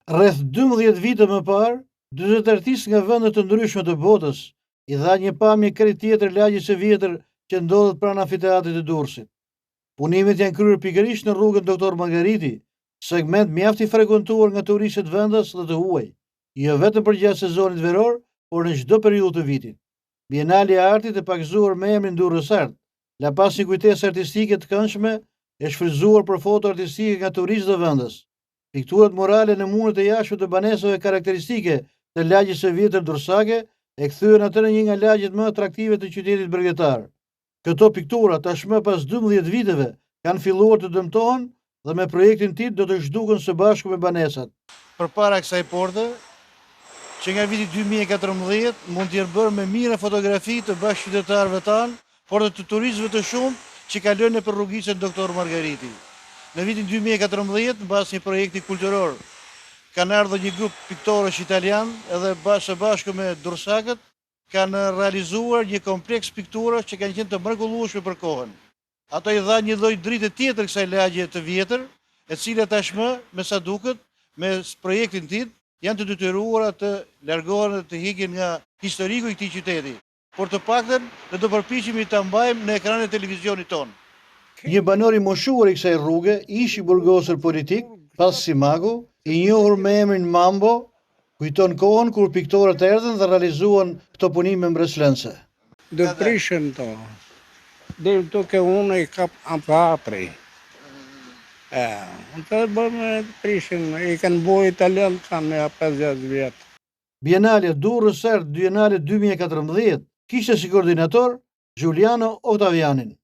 Rreth 12 vite më parë, 40 artistë nga vende të ndryshme të botës i dha një pamje krejt tjetër lagjit së vjetër që ndodhet pranë amfiteatrit të Durrësit. Punimet janë kryer pikërisht në rrugën Doktor Margariti, segment mjaft i frekuentuar nga turistët vendas dhe të huaj, jo vetëm përgjatë sezonit veror, por në çdo periudhë të vitit. Bienali e Artit e pakëzuar me emrin Durrës Art, la pas një kujtesë artistike të këndshme, e shfrytzuar për foto artistike nga turistët dhe vendas. Pikturat murale në muret e jashtme të banesave karakteristike të lagjit së vjetër dursake e kthyen atë në një nga lagjet më atraktive të qytetit bregdetar. Këto piktura tashmë pas 12 viteve kanë filluar të dëmtohen dhe me projektin TIT do të zhduken së bashku me banesat. Përpara kësaj porte, që nga viti 2014 mund të jenë bërë me mira fotografi të bashkëqytetarëve tanë, por dhe të turistëve të shumë që kalojnë nëpër rrugicën Doktor Margariti. Në vitin 2014, mbas një projekti kulturor, kanë ardhur një grup piktorësh italian edhe së bashku me dursakët kanë realizuar një kompleks pikturash që kanë qenë të mrekullueshme për kohën. Ato i dha një lloj drite tjetër kësaj lagje të vjetër, e cila tashmë, me sa duket, me projektin TIT, janë të detyruara të largohen dhe të hiqen nga historiku i këtij qyteti. Por të paktën ne do përpiqemi ta mbajmë në ekranin e televizionit tonë. Një banor i moshuar i kësaj rruge, ish i burgosur politik, pas Simagu, i njohur me emrin Mambo, kujton kohën kur piktorët erdhën dhe realizuan këto punime mbreslënse. Do prishen to. Deri duke unë i kap apri. Unë të bëmë prishen, i kanë bo italian kanë 50 vjetë. Bienale Durrës Art Bienale 2014 kishte si koordinator Giuliano Ottavianin.